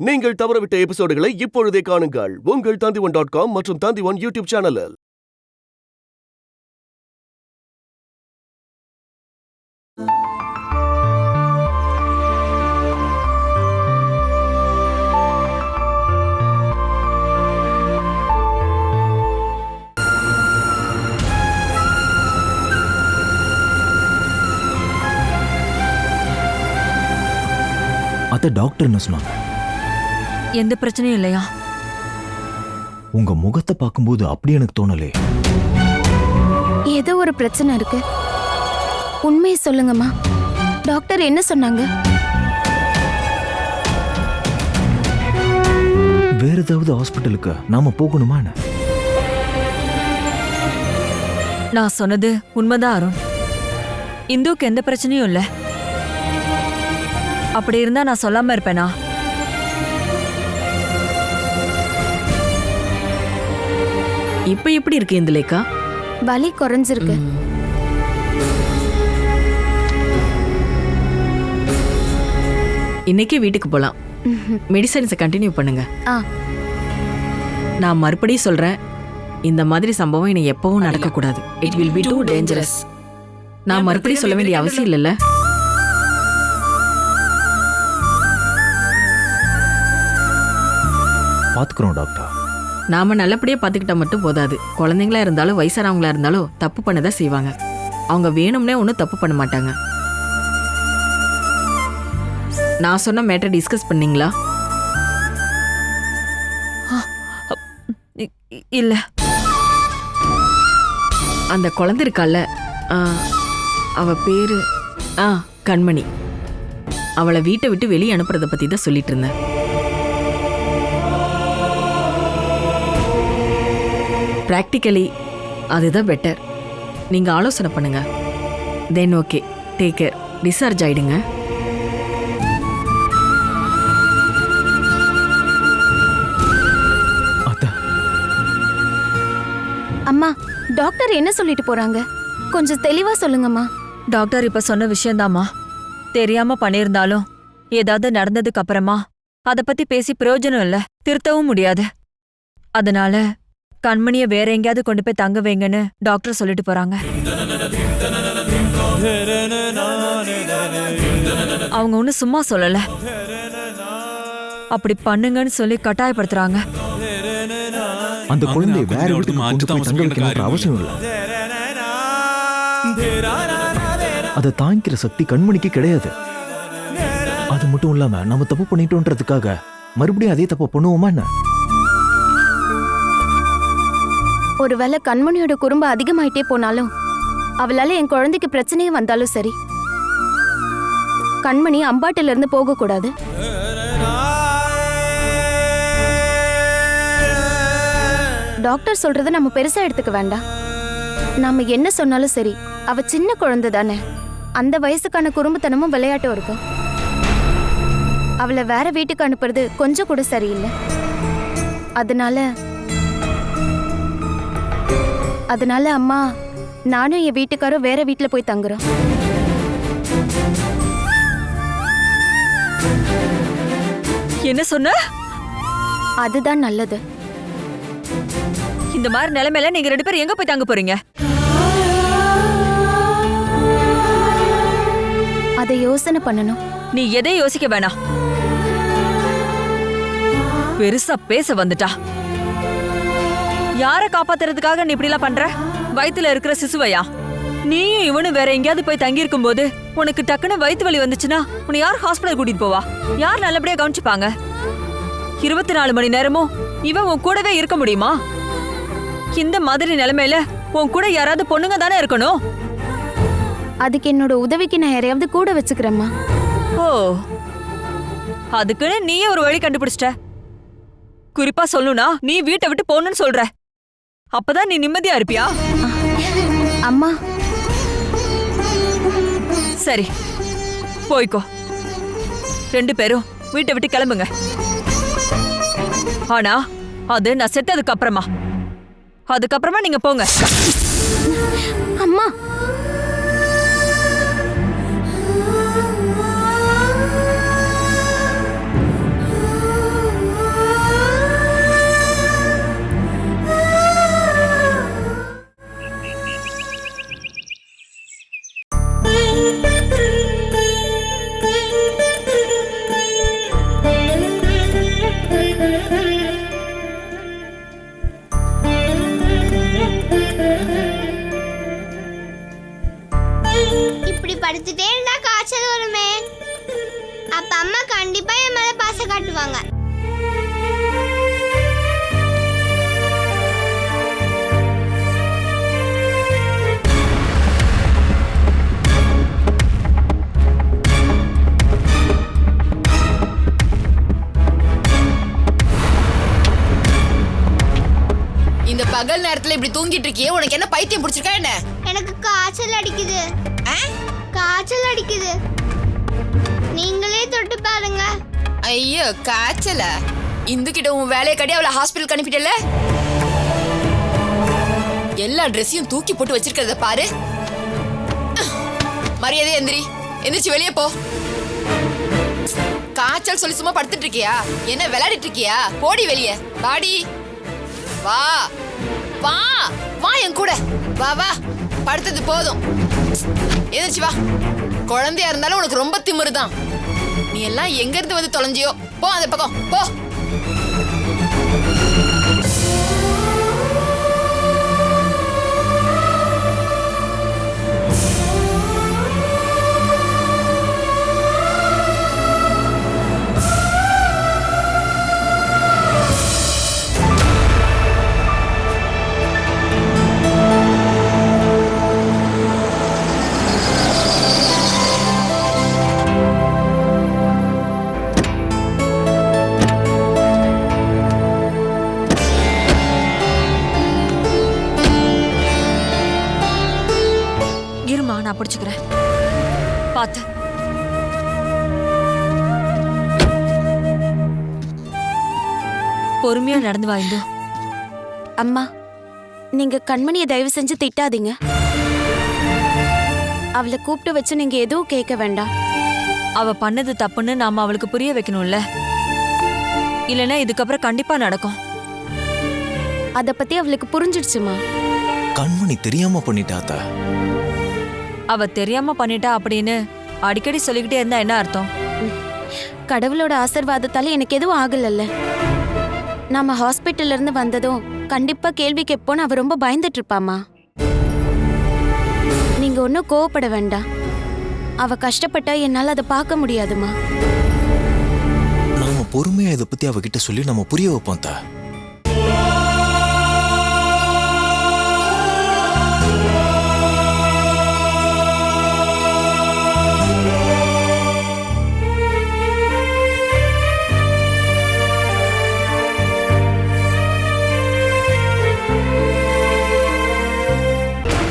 நீங்கள் தவறவிட்ட எபிசோடுகளை இப்பொழுதே காணுங்கள் உங்கள் Tandivan.com மற்றும் Tandivan யூடியூப் சேனலில். அத டாக்டர் என்ன சொன்னாங்க? எந்த பிரச்சனையும் இல்லையா? உங்க முகத்தை பார்க்கும்போது அப்படி எனக்கு தோணலே. ஏதோ ஒரு பிரச்சனை இருக்கு. உண்மையை சொல்லுங்கம்மா. டாக்டர் என்ன சொன்னாங்க? வேற ஏதாவது ஹாஸ்பிட்டலுக்கு நாம போகணுமா? நான் சொன்னது உண்மைதான் அருண். இந்துக்கு எந்த பிரச்சனையும் இல்ல. அப்படி இருந்தா நான் சொல்லாம இருப்பேனா? இப்ப எப்படி இருக்கு இந்துலேக்கா? வலி குறைஞ்சிருக்கு. இன்னைக்கு வீட்டுக்கு போலாம். மெடிசன்ஸை கண்டினியூ பண்ணுங்க. நான் மறுபடியும் சொல்றேன், இந்த மாதிரி சம்பவம் இனி எப்பவும் நடக்க கூடாது. It will be too dangerous. நான் மறுபடியும் சொல்ல வேண்டிய அவசியம் இல்லைல்ல? பாத்துக்கிறோம் டாக்டர். நாம நல்லபடியா பாத்துக்கிட்டா மட்டும் போதாது. குழந்தைங்களா இருந்தாலும் வயசானவங்களா இருந்தாலும் தப்பு பண்ணதான் செய்வாங்க. அவங்க வேணும்னே ஒன்றும் தப்பு பண்ண மாட்டாங்க. நான் சொன்ன மேட்டர் டிஸ்கஸ் பண்ணீங்களா? இல்ல. அந்த குழந்தை இருக்கால, அவ பேரு கண்மணி. அவளை வீட்டை விட்டு வெளியே அனுப்புறத பத்தி தான் சொல்லிட்டு இருந்தேன். பிராக்டிக்கலி அதுதான் பெட்டர். நீங்க ஆலோசனை பண்ணுங்க. Then okay, take care. Discharge ஆயிடுங்க. அம்மா, டாக்டர் என்ன சொல்லிட்டு போறாங்க? கொஞ்சம் தெளிவா சொல்லுங்கம்மா. டாக்டர் இப்ப சொன்ன விஷயம்தாம்மா. தெரியாம பண்ணியிருந்தாலும் ஏதாவது நடந்ததுக்கு அப்புறமா அத பத்தி பேசி பிரயோஜனம் இல்ல, திருத்தவும் முடியாது. அதனால கண்மணிய வேற எங்கேயாவது கொண்டு போய் தங்க வைங்கன்னு டாக்டர் சொல்லிட்டு போறாங்க. அவங்க ஒன்னும் சும்மா சொல்லல, அப்படி பண்ணுங்கன்னு சொல்லி கட்டாயப்படுத்துறாங்க. அந்த குழந்தையை வேற வீட்டுக்கு கொண்டு போய் தங்க வைக்கணும்ன்ற அவசியம் இல்லை. அதை தாங்கிக்கிற சக்தி கண்மணிக்கு கிடையாது. அது மட்டும் இல்லாம நம்ம தப்பு பண்ணிட்டோன்றதுக்காக மறுபடியும் அதே தப்பு பண்ணுவோமா என்ன? ஒருவேளை கண்மணியோட குறும்பு அதிகமாயிட்டே போனாலும், அவளால என் குழந்தைக்கு பிரச்சனையே வந்தாலும் சரி, கண்மணி அம்பாட்டில இருந்து போக கூடாது. டாக்டர் சொல்றத நம்ம பெருசா எடுத்துக்க வேண்டாம். நாம என்ன சொன்னாலும் சரி, அவ சின்ன குழந்தை தானே. அந்த வயசுக்கான குறும்புத்தனமும் விளையாட்டும் இருக்கும். அவளை வேற வீட்டுக்கு அனுப்புறது கொஞ்சம் கூட சரியில்லை. அதனால அம்மா, நானும் என் வீட்டுக்காரும் வேற வீட்டுல போய் தங்குறோம். என்ன சொன்ன? அதுதான் நல்லது. இந்த மாதிரி நிலைமையில நீங்க ரெண்டு பேரும் எங்க போய் தங்க போறீங்க? அதை யோசனை பண்ணணும். நீ எதையும் யோசிக்க வேணாம். பெருசா பேச வந்துட்டா. யார காப்பாத்துறதுக்காக நீ இப்படி எல்லாம் பண்ற? வயித்துல இருக்கிற சிசுவையா? நீயும் இவனும் வேற எங்கேயாவது போய் தங்கி இருக்கும் போது உனக்கு டக்குன்னு வயிற்று வலி வந்துச்சுன்னா உன்னை யார் ஹாஸ்பிட்டல் கூட்டிட்டு போவா? யார் நல்லபடியா கவனிச்சுப்பாங்க? 24 மணி நேரமும் இவன் உன் கூடவே இருக்க முடியுமா? இந்த மாதிரி நிலைமையில உன் கூட யாராவது பொண்ணுங்க தானே இருக்கணும். அதுக்கு என்னோட உதவிக்கு நான் யாரையாவது கூட வச்சுக்கிறேம்மா. ஓ, அதுக்குன்னு நீயே ஒரு வழி கண்டுபிடிச்சிட்ட. குறிப்பா சொல்லணும்னா நீ வீட்டை விட்டு போகணும்னு சொல்ற. அப்பதான் நீ நிம்மதியா இருப்பியா? அம்மா, சரி போய்க்கோ. 2 பேரும் வீட்டை விட்டு கிளம்புங்க. ஆனா அது நான் செத்ததுக்கு அதுக்கப்புறமா நீங்க போங்க. அம்மா, பகல் நேரத்துல இப்படி தூங்கிட்டு இருக்கியே, உனக்கு என்ன பைத்தியம் பிடிச்சிருக்கா என்ன? எனக்கு காய்ச்சல் அடிக்குது. காய்ச்சல் அடிக்குது. நீங்களே தொட்டு பாருங்க. ஐயோ காய்ச்சல. இந்து கிட்ட உன் வேலையை கட்டி அவளை ஹாஸ்பிட்டலுக்கு அனுப்பிட்டல. எல்லா ட்ரெஸ்ஸையும் தூக்கி போட்டு வச்சிருக்கிறத பாரு. மரியாதை எந்திரி, எந்திரிச்சு வெளியே போ. காய்ச்சல் சொல்லி சும்மா படுத்துட்டு இருக்கியா? என்ன விளையாடிட்டு இருக்கியா? போடி வெளியே. வாடி, வா வா வா என் கூட வா வா. படுத்தது போதும், எந்திரிச்சு வா. குழந்தையா இருந்தாலும் உனக்கு ரொம்ப திமிருதான். நீ எல்லாம் எங்க இருந்து வந்து தொலைஞ்சியோ? போ அந்த பக்கம் போ. இருமா, நான் பிடிச்சுக்கிறேன். பாத்து. பொறுமையா நடந்து வா இந்து. அம்மா, நீங்க கண்மணியை தயவு செஞ்சு திட்டாதீங்க. அவளை கூப்பிட்டு வச்சு நீங்க எதுவும் கேட்க வேண்டாம். அவ பண்ணது தப்புன்னு நாம அவளுக்கு புரிய வைக்கணும்ல. இல்லைன்னா இதுக்கப்புறம் கண்டிப்பா நடக்கும். அத பத்தி அவளுக்கு புரிஞ்சிடுச்சுமா. கண்மணி தெரியாம பண்ணிட்டாத்தா. அவ தெரியாம பண்ணிட்டா அப்படின்னு அடிக்கடி சொல்லிக்கிட்டே இருந்தா என்ன அர்த்தம்? கடவுளோட ஆசீர்வாதத்தால எனக்கு எதுவும் ஆகலல்ல. நாம ஹாஸ்பிட்டல்ல இருந்து வந்ததும் கண்டிப்பா கேள்வி கேட்போன்னு அவ ரொம்ப பயந்துட்டு இருப்பாமா. நீங்க ஒன்னும் கோவப்பட வேண்டாம். அவ கஷ்டப்பட்டா என்னால அதை பார்க்க முடியாதுமா. நாம பொறுமையா இதை பத்தி அவகிட்ட சொல்லி நம்ம புரிய வைப்போம் தா.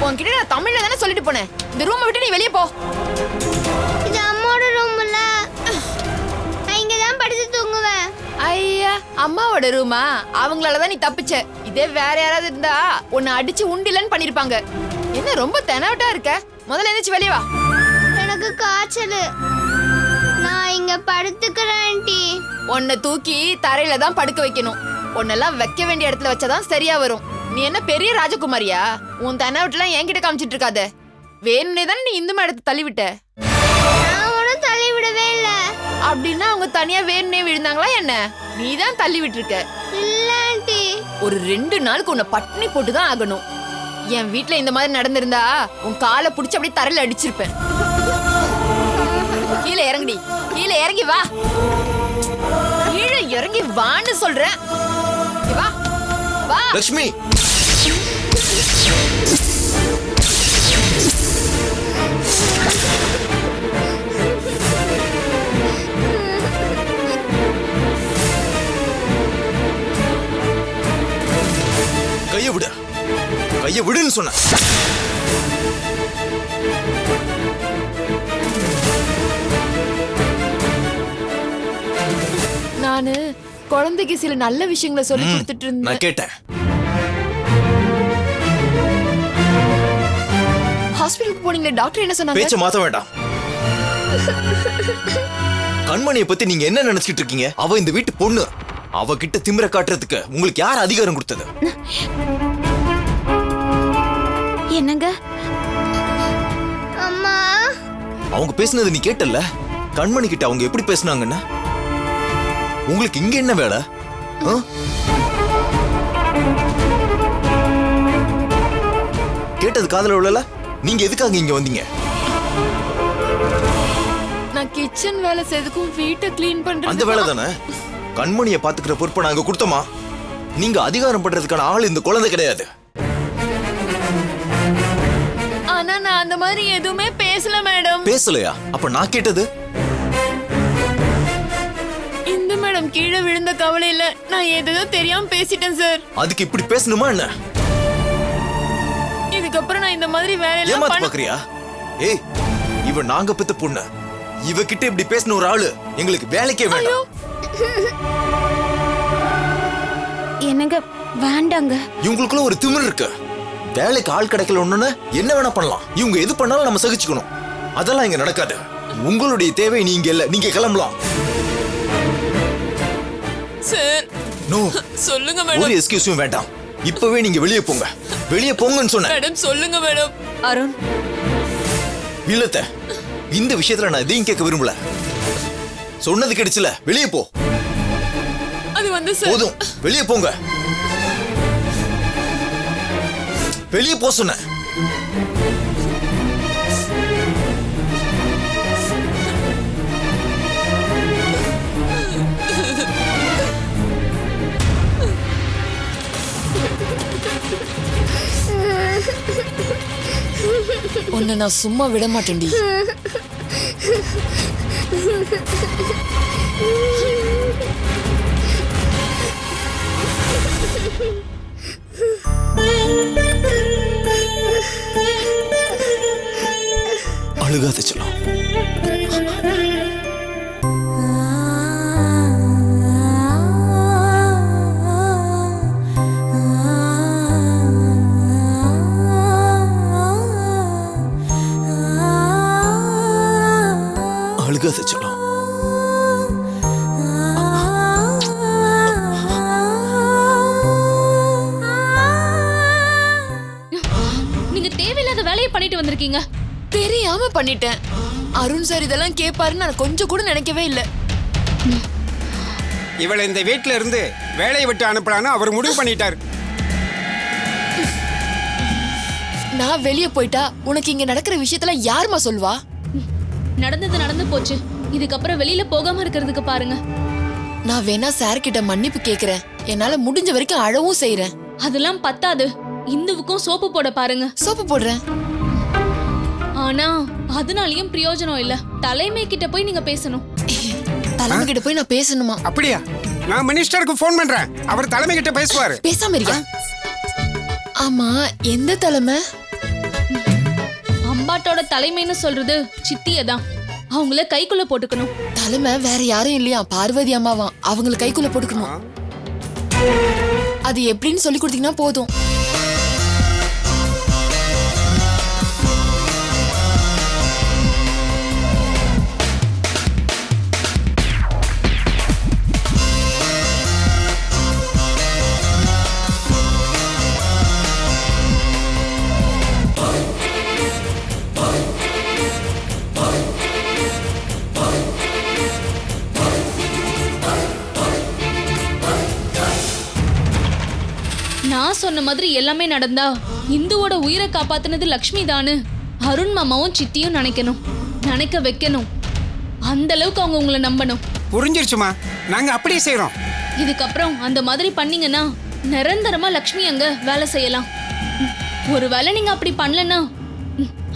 உன்கிட்ட நான் தமிழ்ல தானே சொல்லிட்டு போனேன். இந்த ரூமை விட்டு நீ வெளியே போ. இது அம்மாவோட ரூம்ல. நான் இங்க தான் படுத்து தூங்குவேன். ஐயா, அம்மாவோட ரூமா? அவங்களாலதான் நீ தப்பிச்ச. இதே வேற யாராவது இருந்தா உன்னை அடிச்சு உண்டிலன்னு பண்ணிருப்பாங்க. என்ன ரொம்ப தெனாவட்டா இருக்க? முதல்ல எந்திரிச்சு வெளியே வா. எனக்கு காய்ச்சல். நான் இங்க படுத்துக்கிறேன் ஆண்டி. உன்னை தூக்கி தரையில தான் படுக்க வைக்கணும். உன்னெல்லாம் வைக்க வேண்டிய இடத்துல வச்சாதான் சரியா வரும். நீ என்ன பெரிய ராஜகுமாரியா? உன் தெனாவட்டெல்லாம் என்கிட்ட காமிச்சிட்டு இருக்காத. வேணும்னே தானே நீ இந்த இடத்த தள்ளிவிட்ட. நான் ஒன்றும் தள்ளி விடவே இல்லை. அப்படின்னா அவங்க தனியா வேணும்னே விழுந்தாங்களா என்ன? நீ தான் தள்ளி விட்டுருக்க. இல்ல ஆண்டி. ஒரு 2 நாளுக்கு உன்னை பட்டினி போட்டுதான் ஆகணும். என் வீட்டுல இந்த மாதிரி நடந்திருந்தா உன் காலை புடிச்சு அப்படியே தரையில அடிச்சிருப்பேன். கீழே இறங்கடி, கீழே இறங்கி வா. கீழே இறங்கி வான்னு சொல்றேன். வா வா. லட்சுமி, கைய விடு, கைய விடுன்னு சொன்ன. நானு குழந்தைக்கு சில நல்ல விஷயங்களை சொல்லி கொடுத்துட்டு இருந்தேன். நான் கேட்டேன். ஹாஸ்பிடலுக்கு போனீங்களே, டாக்டர் என்ன சொன்னாங்க? பேச்ச மாத்த வேண்டாம். கண்மணியை பத்தி நீங்க என்ன நினைச்சிட்டு இருக்கீங்க? அவ இந்த வீட்டு பொண்ணு. அவகிட்ட திமிர காட்டுறதுக்கு உங்களுக்கு யார் அதிகாரம் கொடுத்தது? என்னங்க அம்மா, அவங்க பேசுனது நீ கேட்டல்ல? கண்மணி கிட்ட அவங்க எப்படி பேசுனாங்கன்னு? உங்களுக்கு இங்க என்ன வேலை? கேட்டது காதுல விழல? நீங்க எதுக்காக இங்க வந்தீங்க? நான் கிச்சன் வேலை செய்யறதுக்கும் வீட்டை கிளீன் பண்றது. அந்த வேலை தானே. கண்மணியை பாத்துக்கிற பொறுப்பை நாங்க கொடுத்தோமா? நீங்க அதிகாரம் பண்றதுக்கான ஆள் இந்த குழந்தை கிடையாது. ஆனா நான் அந்த மாதிரி எதுவுமே பேசல மேடம். பேசலையா? அப்ப நான் கேட்டது? இந்த மேடம் கீழே விழுந்த கவலையில நான் ஏதோ தெரியாம பேசிட்டேன் சார். அதுக்கு இப்படி பேசணுமா என்ன? இதுக்கப்புறம் நான் இந்த மாதிரி வேலையெல்லாம் ஏமாத்து பண்ண பாக்குறியா? ஏய், இவ நாங்க பெத்த பொண்ணு. இவகிட்ட இப்படி பேசின ஒரு ஆளு எங்களுக்கு வேலைக்கே வேண்டாம். என்னங்க வேண்டாங்க. இவங்களுக்குள்ள ஒரு திமிர் இருக்கு. வேலைக்கு ஆள் கிடைக்கல ஒண்ணுன்னு என்ன வேணா பண்ணலாம். இவங்க எது பண்ணாலும் நம்ம சகிச்சுக்கணும். அதெல்லாம் இங்க நடக்காது. உங்களுடைய தேவை நீங்க இல்ல. நீங்க கிளம்பலாம். சார் நோ, சொல்லுங்க ஒரு மேடம். எக்ஸ்கியூஸும் வேண்டாம். இப்பவே நீங்க வெளியே போங்க. வெளியே போங்கன்னு சொன்னேன். மேடம் சொல்லுங்க மேடம். அருண், இல்லத்த, இந்த விஷயத்துல நான் எதையும் கேட்க விரும்பல. சொன்னது கிடைச்சல. வெளியே போ. அது வந்து சார் போதும், வெளியே போங்க. வெளியே போ சொன்னேன். உன்னை நான் சும்மா விட மாட்டேன்டி. அழுகாத செல்லம். அழுகாத செல்லம். நீங்க தேவையில்லாத வேலையை பண்ணிட்டு வந்திருக்கீங்க. தெரியாம பண்ணிட்டேன். அருண் சார் இதெல்லாம் கேட்பாருன்னு நான் கொஞ்சம் கூட நினைக்கவே இல்லை. இவளை இந்த வீட்ல இருந்து வேலையை விட்டு அனுப்பலான்னு அவர் முடிவு பண்ணிட்டார். நான் வெளியே போயிட்டா உனக்கு இங்க நடக்கிற விஷயத்துல யாருமா சொல்வா? நடந்தது நடந்து போச்சு. இதுக்கப்புறம் வெளியில போகாம இருக்கிறதுக்கு பாருங்க. நான் வேணா சார் கிட்ட மன்னிப்பு கேக்குறேன். என்னால முடிஞ்ச வரைக்கும் அழவும் செய்யறேன். அதெல்லாம் பத்தாது. இந்துவுக்கும் சோப்பு போட பாருங்க. சோப்பு போடுறேன். ஆனா அதனாலயும் பிரயோஜனம் இல்ல. தலைமை கிட்ட போய் நீங்க பேசணும். தலைமை கிட்ட போய் நான் பேசணுமா? அப்படியா? நான் மினிஸ்டருக்கு ஃபோன் பண்றேன். அவர் தலைமை கிட்ட பேசுவாரு. பேசாம இருக்கியா? ஆமா, எந்த தலைமை? அம்பாட்டோட தலைமைன்னு சொல்றது சித்தியதான். அவங்கள கைக்குள்ள போட்டுக்கணும். தலைமை வேற யாரும் இல்லையா, பார்வதி அம்மாவா. அவங்களை கைக்குள்ள போட்டுக்கணும். அது எப்படின்னு சொல்லி கொடுத்தீங்கன்னா போதும். நான் சொன்ன மாதிரி எல்லாமே நடந்தா இந்துவோட உயிரை காப்பாத்துனது லக்ஷ்மி தானு அருண் மாமாவும் சித்தியும் நினைக்கணும். நினைக்க வைக்கணும். அந்த அளவுக்கு அவங்க உங்களை நம்பணும். புரிஞ்சிருச்சுமா, நாங்க அப்படியே செய்யறோம். இதுக்கப்புறம் அந்த மாதிரி பண்ணீங்கன்னா நிரந்தரமா லக்ஷ்மி அங்க வேலை செய்யலாம். ஒருவேளை நீங்க அப்படி பண்ணலன்னா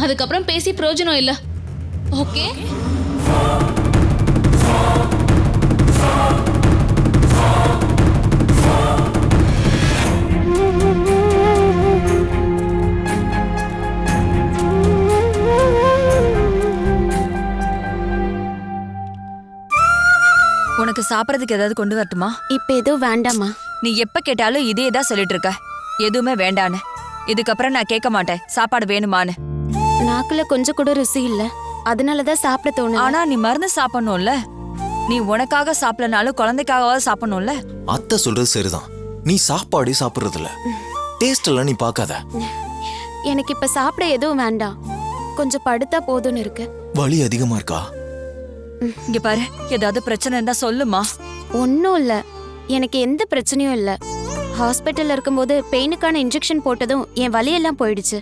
அதுக்கப்புறம் பேசி பிரயோஜனம் இல்ல. ஓகே? உனக்கு சாப்பிடறதுக்கு ஏதாவது கொண்டு வரட்டுமா? இப்ப எதுவும் வேண்டாமா? நீ எப்ப கேட்டாலும் இதே தான் சொல்லிட்டு இருக்க. எதுவுமே வேண்டான்னு. இதுக்கப்புறம் நான் கேட்க மாட்டேன் சாப்பாடு வேணுமான்னு. நாக்குல கொஞ்சம் கூட ருசி இல்ல. அதனாலதான் சாப்பிட தோணும். ஆனா நீ மருந்து சாப்பிடணும்ல. நீ உனக்காக சாப்பிடனாலும் குழந்தைக்காகவாவது சாப்பிடணும்ல. அத்தை சொல்றது சரிதான். நீ சாப்பாடே சாப்பிடுறது இல்ல. டேஸ்ட் எல்லாம் நீ பார்க்காத. எனக்கு இப்ப சாப்பிட எதுவும் வேண்டாம். கொஞ்சம் படுத்தா போதும்னு இருக்கு. வலி அதிகமா இருக்கா? இங்க பாரு, ஏதாவது பிரச்சனை இருந்தா சொல்லுமா. ஒன்னும் இல்ல, எனக்கு எந்த பிரச்சனையும் இல்ல. ஹாஸ்பிட்டல்ல இருக்கும்போது பெயினுக்கான இன்ஜெக்ஷன் போட்டதும் என் வலியெல்லாம் போயிடுச்சு.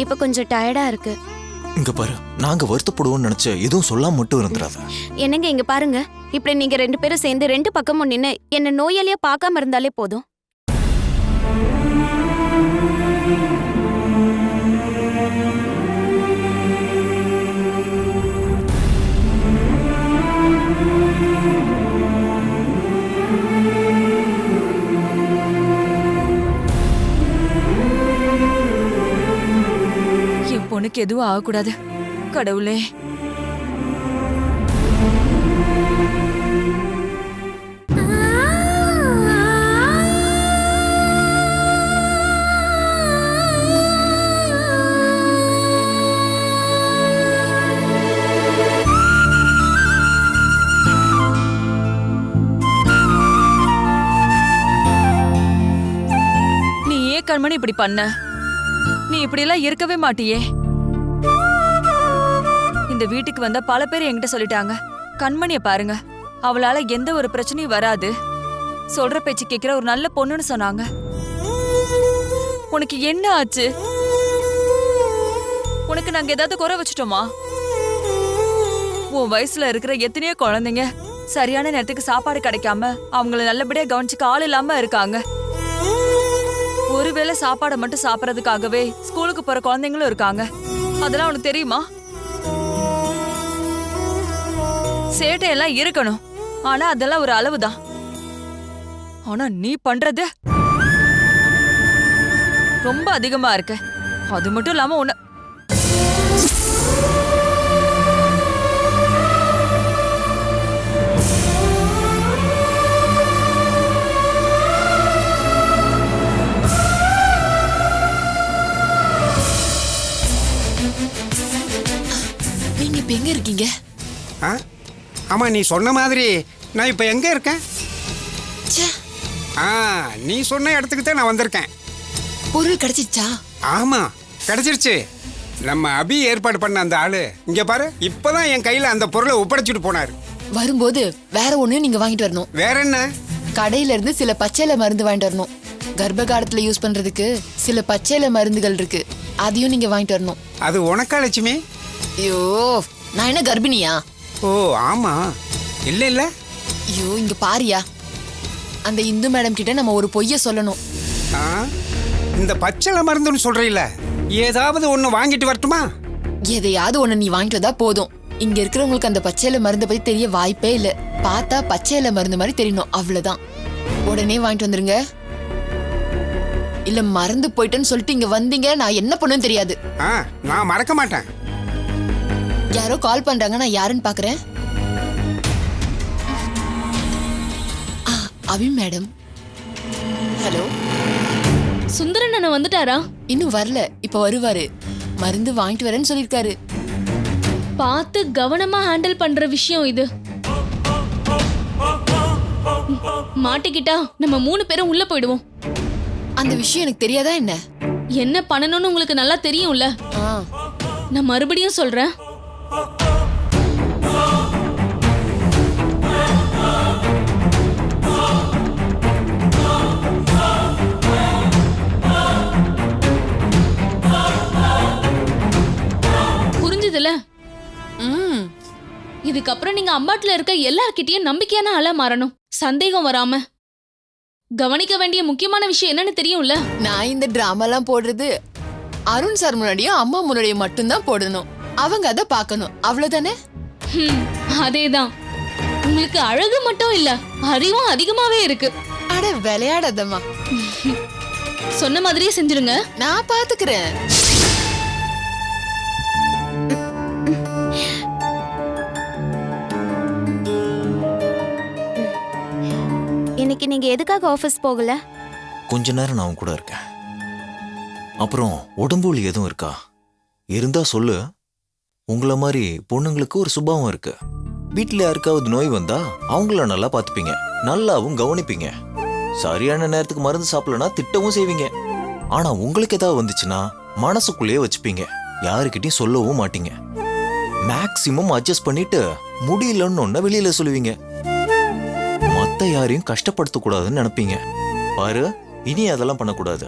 இப்ப கொஞ்சம் டயர்டா இருக்கு. இங்க பாரு, நாங்க வருத்தப்படுவோம்னு நினைச்சு எதுவும் சொல்லாம மட்டும் இருந்துடாத. என்னங்க இங்க பாருங்க, இப்படி நீங்க 2 பேரும் சேர்ந்து 2 பக்கமும் நின்னு என்ன நோயாளியா பார்க்காம இருந்தாலே போதும். கண்மணிக்கு எதுவும் ஆகக்கூடாது. கடவுளே. நீ ஏன் கண்மணி இப்படி பண்ண? நீ இப்படி எல்லாம் இருக்கவே மாட்டியே. இந்த வீட்டுக்கு வந்த பல பேர் என்கிட்ட சொல்லிட்டாங்க, கண்மணிய பாருங்க, அவளால எந்த ஒரு பிரச்சனையும் வராது, சொல்ற பேச்சு கேட்கிற ஒரு நல்ல பொண்ணுன்னு சொன்னாங்க. உனக்கு என்ன ஆச்சு? உனக்கு நாங்க ஏதாவது குறை வச்சுட்டோமா? உன் வயசுல இருக்கிற எத்தனையோ குழந்தைங்க சரியான நேரத்துக்கு சாப்பாடு கிடைக்காம அவங்கள நல்லபடியா கவனிச்சுக்க ஆள் இல்லாம இருக்காங்க. ஒருவேளை சாப்பாடை மட்டும் சாப்பிடறதுக்காகவே ஸ்கூலுக்கு போற குழந்தைங்களும் இருக்காங்க. அதெல்லாம் உனக்கு தெரியுமா? சேட்டையெல்லாம் இருக்கணும், ஆனா அதெல்லாம் ஒரு அளவுதான். ஆனா நீ பண்றது ரொம்ப அதிகமா இருக்கு. அது மட்டும் இல்லாம உன்னை நீங்க இப்ப எங்க இருக்கீங்க? ஆமா, நீ சொன்ன மாதிரி நான் இப்ப எங்க இருக்கேன்? ச்சே, நீ சொன்ன இடத்துக்கு தான் நான் வந்திருக்கேன். பொருள் கிடைச்சிச்சா? ஆமா, கிடைச்சிருச்சு. நம்ம அபி ஏற்பாடு பண்ண அந்த ஆளு இங்க பாரு, இப்பதான் என் கையில அந்த பொருளை ஒப்படைச்சிட்டு போனாரு. வரும்போது வேற ஒண்ணையும் நீங்க வாங்கிட்டு வரணும். வேற என்ன? கடையில இருந்து சில பச்சையில மருந்து வாங்கிட்டு வரணும். கர்ப்ப காலத்துல யூஸ் பண்றதுக்கு சில பச்சையில மருந்துகள் இருக்கு, அதையும் நீங்க வாங்கிட்டு வரணும். அது உனக்கா லட்சுமி? ஐயோ, நான் என்ன கர்ப்பிணியா? ஓ ஆமா. இல்ல இல்ல. ஐயோ, இங்க பாரியா, அந்த இந்து மேடம் கிட்ட நம்ம ஒரு பொய்ய சொல்லணும். இந்த பச்சளை மருந்துன்னு சொல்றீல்ல, ஏதாவது ஒண்ணு வாங்கிட்டு வரட்டுமா? எதையாவது ஒண்ணு நீ வாங்கிட்டு வந்தா போதும். இங்க இருக்கிறவங்களுக்கு அந்த பச்சையில மருந்தை பத்தி தெரிய வாய்ப்பே இல்ல. பார்த்தா பச்சையில மருந்து மாதிரி தெரியணும், அவ்வளவுதான். உடனே வாங்கிட்டு வந்துருங்க. இல்ல மறந்து போயிட்டேன்னு சொல்லிட்டு இங்க வந்தீங்க, நான் என்ன பண்ணுன்னு தெரியாது. நான் மறக்க மாட்டேன். யாரோ கால் பண்றாங்க, நான் யாருன்னு பாக்குறேன். அபி மேடம். ஹலோ. சுந்தரன் அண்ணா வந்துட்டாரா? இன்னும் வரல, இப்ப வருவாரு. மருந்து வாங்கிட்டு வரேன்னு சொல்லிருக்காரு. பார்த்து கவனமா ஹேண்டில் பண்ற விஷயம் இது. மாட்டிக்கிட்டா நம்ம 3 பேரும் உள்ள போயிடுவோம். அந்த விஷயம் எனக்கு தெரியாதா என்ன? என்ன பண்ணணும்னு உங்களுக்கு நல்லா தெரியும்ல. நான் மறுபடியும் சொல்றேன். புரிஞ்சதுல? இதுக்கப்புறம் நீங்க அம்மாட்டுல இருக்க எல்லார்கிட்டயும் நம்பிக்கையான ஆளா மாறணும், சந்தேகம் வராம. கவனிக்க வேண்டிய முக்கியமான விஷயம் என்னன்னு தெரியும்ல? நான் இந்த டிராமாலாம் போடுறது அருண் சார் முன்னாடியும் அம்மா முன்னாடியும் மட்டும்தான் போடணும். அவங்க அதை பார்க்கணும், அவ்வளவுதானே? அதேதான். உங்களுக்கு அழகு மட்டும் இல்ல, அறிவும் அதிகமாவே இருக்கு. அட விளையாடாதம்மா. சொன்ன மாதிரியே செஞ்சிருங்க, நான் பாத்துக்கிறேன். இன்னைக்கு நீங்க எதுக்காக ஆபீஸ் போகல? கொஞ்ச நேரம் நான் கூட இருக்கேன். அப்புறம் உடம்பு வலி எதுவும் இருக்கா? இருந்தா சொல்லு. உங்களை மாதிரி பொண்ணுங்களுக்கு ஒரு சுபாவம் இருக்கு. வீட்டில் யாருக்காவது நோய் வந்தா அவங்கள நல்லா பார்த்துப்பீங்க, நல்லாவும் கவனிப்பீங்க. சரியான நேரத்துக்கு மருந்து சாப்பிடலன்னா திட்டவும் செய்வீங்க. ஆனா உங்களுக்கு ஏதாவது வந்துச்சுன்னா மனசுக்குள்ளேயே வச்சுப்பீங்க, யாருக்கிட்டையும் சொல்லவும் மாட்டீங்க. மேக்சிமம் அட்ஜஸ்ட் பண்ணிட்டு முடியலன்னு ஒன்ன வெளியில சொல்லுவீங்க. மத்த யாரையும் கஷ்டப்படுத்தக்கூடாதுன்னு நினைப்பீங்க. பாரு, இனி அதெல்லாம் பண்ணக்கூடாது.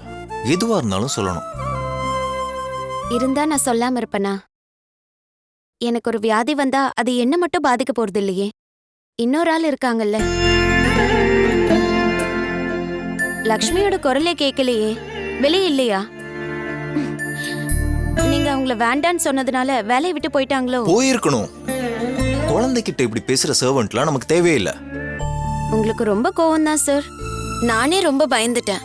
எதுவா இருந்தாலும் சொல்லணும். இருந்தா நான் சொல்லாம இருப்பேனா? எனக்கு ஒரு வியாதி வந்தா அது என்ன மட்டும் பாதிக்க போறது இல்லையே, இன்னொரு ஆள் இருக்காங்கல்ல. லக்ஷ்மியோட குரலே கேட்கலையே, வெளியே இல்லையா? நீங்க அவங்கள வேண்டான்னு சொன்னதுனால வேலையை விட்டு போயிட்டாங்களோ? போயிருக்கணும். குழந்தைகிட்ட இப்படி பேசுற சர்வெண்ட்லாம் நமக்கு தேவையில்லை. உங்களுக்கு ரொம்ப கோவம் தான் சார். நானே ரொம்ப பயந்துட்டேன்.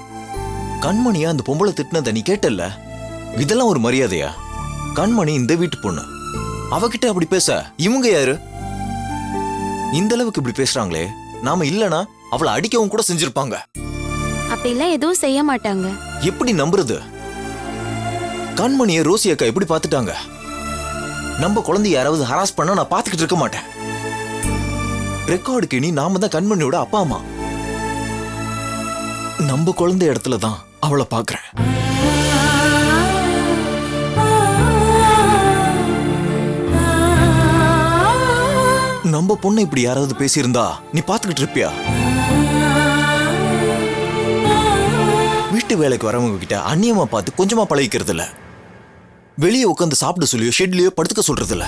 கண்மணியா அந்த பொம்பளை திட்டினதை நீ கேட்டல்ல, இதெல்லாம் ஒரு மரியாதையா? கண்மணி இந்த வீட்டு பொண்ணு, அவகிட்ட அப்படி பேச இவங்க யாரு? இந்த அளவுக்கு இப்படி பேசுறாங்களே, நாம இல்லனா அவளை அடிக்கவும் கூட செஞ்சிருப்பாங்க. அப்படிலாம் எதுவும் செய்ய மாட்டாங்க. எப்படி நம்புறது? கண்மணியை ரோசி அக்கா எப்படி பார்த்துட்டாங்க? நம்ம குழந்தைய யாராவது ஹராஸ் பண்ணா நான் பார்த்துக்கிட்டு இருக்க மாட்டேன். ரெக்கார்டுக்கு இனி நாம தான் கண்மணியோட அப்பா அம்மா. நம்ம குழந்தை இடத்துல தான் அவளை பார்க்கறேன். நம்ம பொண்ணை இப்படி யாராவது பேசியிருந்தா நீ பார்த்துக்கிட்டு இருப்பியா? வீட்டு வேலைக்கு வரவங்க கிட்ட அந்நியமா பார்த்து கொஞ்சமா பழகிக்கிறது இல்ல. வெளியே உட்காந்து சாப்பிட சொல்லியோ ஷெட்லயோ படுத்துக்க சொல்றது இல்ல.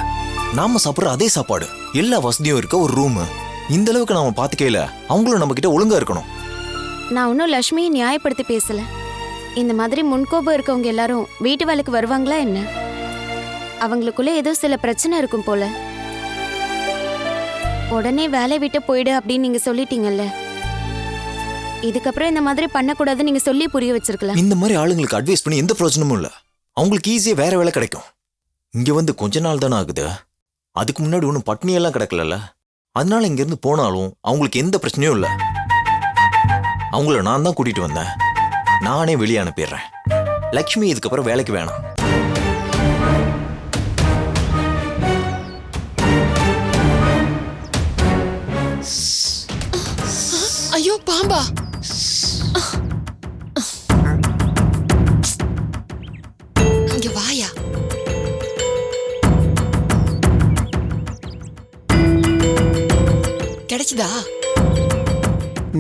நாம சாப்பிடுற அதே சாப்பாடு, எல்லா வசதியும் இருக்க ஒரு ரூம், இந்த அளவுக்கு நாம பாத்துக்கையில அவங்களும் நம்ம கிட்ட ஒழுங்கா இருக்கணும். நான் ஒன்றும் லக்ஷ்மியை நியாயப்படுத்தி பேசல. இந்த மாதிரி முன்கோபம் இருக்கவங்க எல்லாரும் வீட்டு வேலைக்கு வருவாங்களா என்ன? அவங்களுக்குள்ள ஏதோ சில பிரச்சனை இருக்கும் போல. உடனே வேலை விட்டு போயிடு அப்படின்னு நீங்க சொல்லிட்டீங்கல்ல. இதுக்கப்புறம் இந்த மாதிரி பண்ணக்கூடாதுன்னு நீங்க சொல்லி புரிய வச்சிருக்கலாம். இந்த மாதிரி ஆளுங்களுக்கு அட்வைஸ் பண்ணி எந்த பிரயோஜனமும் இல்ல. அவங்களுக்கு ஈஸியா வேற வேலை கிடைக்கும். இங்க வந்து கொஞ்ச நாள் தானே ஆகுது. அதுக்கு முன்னாடி ஒன்றும் பட்னியெல்லாம் கிடக்கல. அதனால இங்க இருந்து போனாலும் அவங்களுக்கு எந்த பிரச்சனையும் இல்லை. அவங்கள நான் தான் கூட்டிட்டு வந்தேன். நானே வெளியே அனுப்பிடுறேன். லக்ஷ்மி இதுக்கப்புறம் வேலைக்கு வேணாம். ஐயோ பாம்பா! இங்க வாயா. கிடைச்சதா?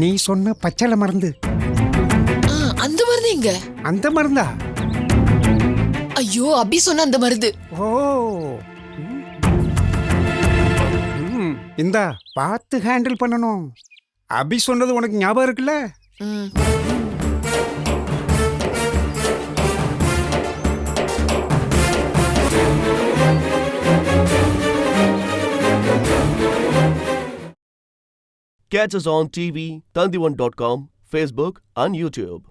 நீ சொன்ன பச்சளை மருந்து. அந்த மருந்து எங்க? அந்த மருந்தா? ஐயோ அபி சொன்ன அந்த மருந்து. ஓ, இந்தா பார்த்து ஹேண்டில் பண்ணணும். அபி சொன்னது உனக்கு ஞாபகம் இருக்குல்ல? ம். Catch us on TV, Tandivan.com, Facebook and YouTube.